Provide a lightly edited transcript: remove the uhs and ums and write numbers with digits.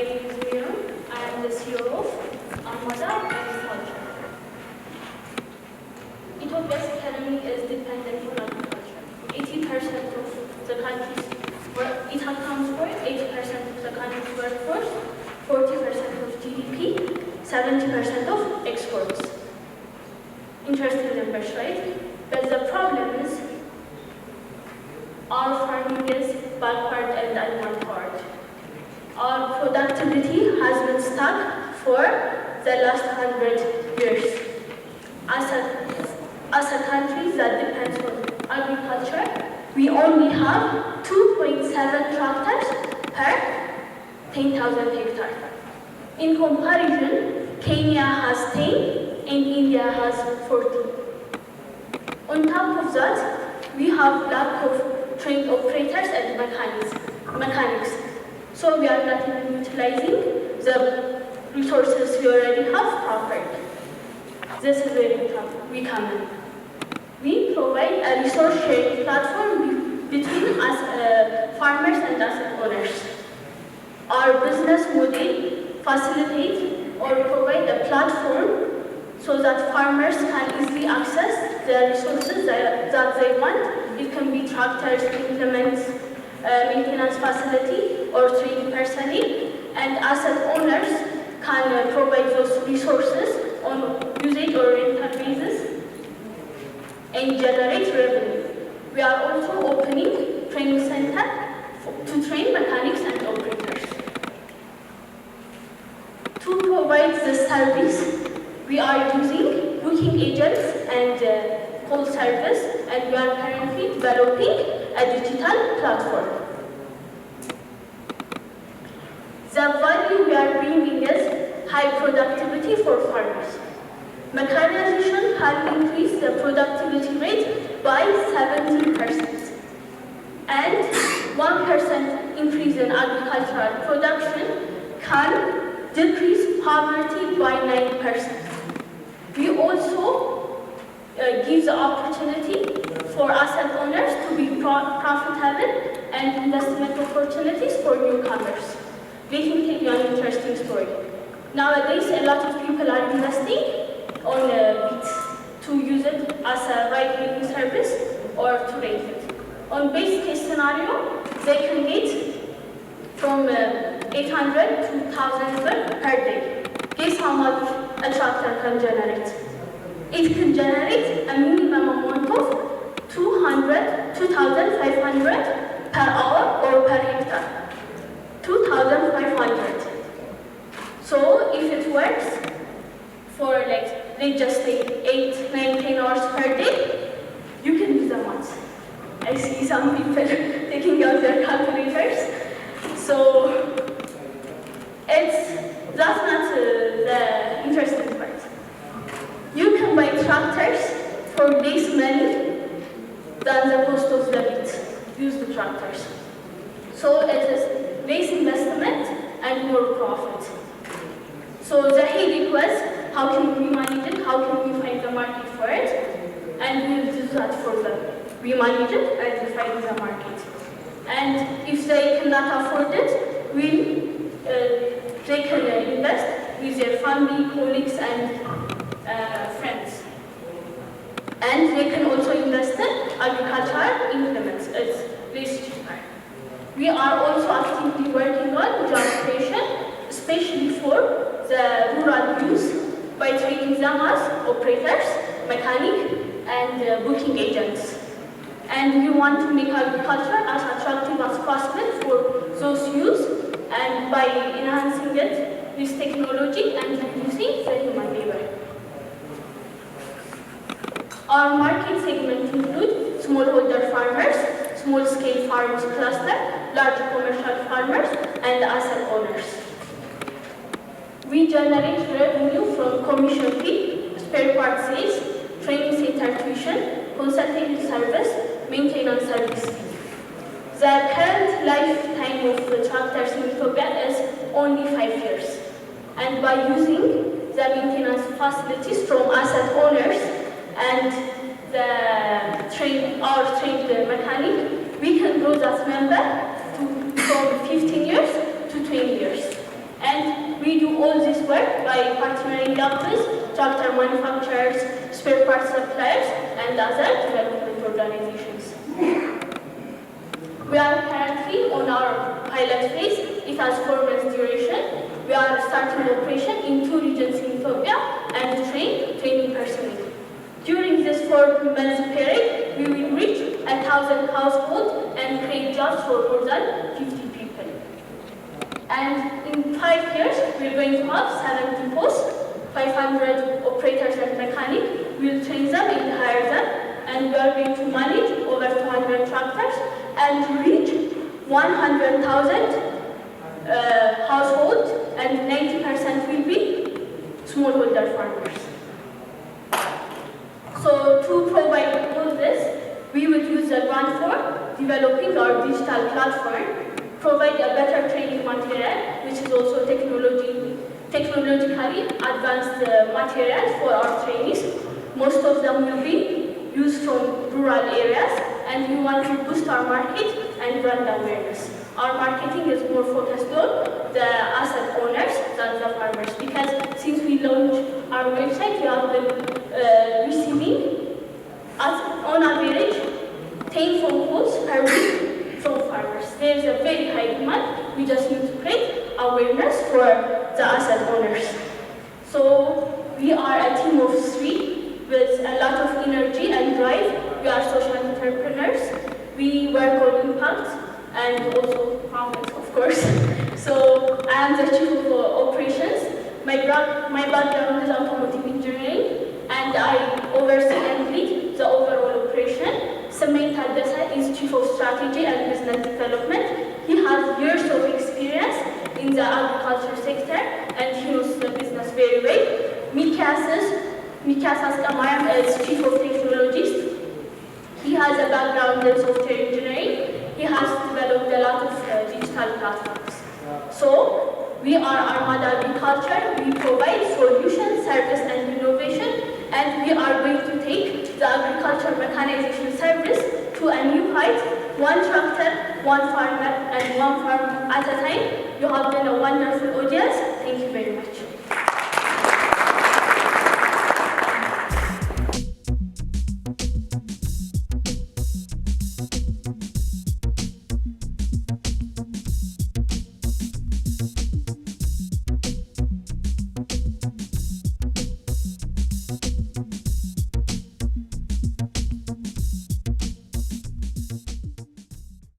name is Meron. I am the CEO of Agriculture. Ethiopia's economy is dependent on agriculture. 80% of the country's it accounts for 80% of the country's workforce, 40% of GDP, 70% of exports. Interesting numbers, right? But the problem is our farming is backward and unbackward. Our productivity has been stuck for the last 100 years. As a country that depends on agriculture, we only have 2.7 tractors per 10,000 hectares. In comparison, Kenya has 10 and India has 14. On top of that, we have lack of trained operators and mechanics. So we are not even utilizing the resources we already have properly. This is where we come in. We provide a resource sharing platform between us farmers and asset owners. Our business model facilitates or provide a platform so that farmers can easily access the resources that they want. It can be tractors, implements, maintenance facility, or trained personnel, and asset owners can provide those resources on usage or rental basis and generate revenue. We are also opening training center to train mechanics and operators. To provide this service, we are using booking agents and call service, and we are currently developing a digital platform. The value we are bringing is high productivity for farmers. Mechanization has increased the productivity rate by 17%, and 1% increase in agricultural production can decrease poverty by 9%. We also give the opportunity for asset owners to be profitable and investment opportunities for newcomers. Let me tell you an interesting story. Nowadays, a lot of people are investing on wheat to use it as a ride-hailing service or to rent it. On base case scenario, they can get from 800 to 1,000 per day. Guess how much a tractor can generate? It can generate a minimum amount of 2,500 per hour or per hectare. 2,500. So if it works for let's just say 8, 9, 10 hours per day, you can do the math. I see some people taking out their calculators. So that's not the interesting part. You can buy tractors for less money than the cost of the wheat. Use the tractors. So it is less investment and more profit. So the headache was, how can we manage it? How can we find the market for it? And we'll do that for them. We manage it and we find the market. And if they cannot afford it, they can invest with their family, colleagues, and friends. And they can also invest in agricultural implements. It's less cheaper. We are also actively working on job creation, especially for the rural use, by training them as operators, mechanic, and booking agents. And we want to make agriculture as attractive as possible for those use, and by enhancing it with technology and reducing the human labor. Our market segment include smallholder farmers, small-scale farms cluster, large commercial farmers, and asset owners. We generate revenue from commission fee, spare part sales, training center tuition, consulting service, maintenance service fee. The current lifetime of the tractors in Ethiopia is only 5 years. And by using the maintenance facilities from asset owners and our trained mechanic, we can grow that number from 15 years to 20 years. we do all this work by partnering up with tractor manufacturers, spare parts suppliers, and other development organizations. We are currently on our pilot phase. It has 4 months duration. We are starting operation in 2 regions in Ethiopia and training personnel. During this 4 months period, we will reach 1,000 households and create jobs for more than 50 people. And in 5 years, we are going to have 70 posts, 500 operators and mechanics. We will train them and hire them, and we are going to manage over 200 tractors and reach 100,000 households, and 90% will be smallholder farmers. So to provide all this, we will use the grant for developing our digital platform, provide a better training material, which is also technologically advanced material for our trainees. Most of them will be used from rural areas, and we want to boost our market and brand awareness. Our marketing is more focused on the asset owners than the farmers, because since we launched our website, we have been receiving, on average, 10 phone calls per week from farmers. There is a very high demand. We just need to create awareness for the asset owners. So we are a team of 3 with a lot of energy and drive. We are social entrepreneurs. We work on impact and also profits, of course. So I am the chief of operations. My background is automotive engineering, and I oversee and lead the overall operation. Meron Tesfaye is chief of strategy and business development. He has years of experience in the agriculture sector, and he knows the business very well. Mikas is chief of technologies. He has a background in software engineering. He has developed a lot of digital platforms. So, we are Armada Agriculture. We provide solutions, service, and innovation, and we are going to take the agriculture mechanization service to a new height, 1 tractor, 1 farmer, and 1 farm at a time. You have been a wonderful audience. Thank you very much.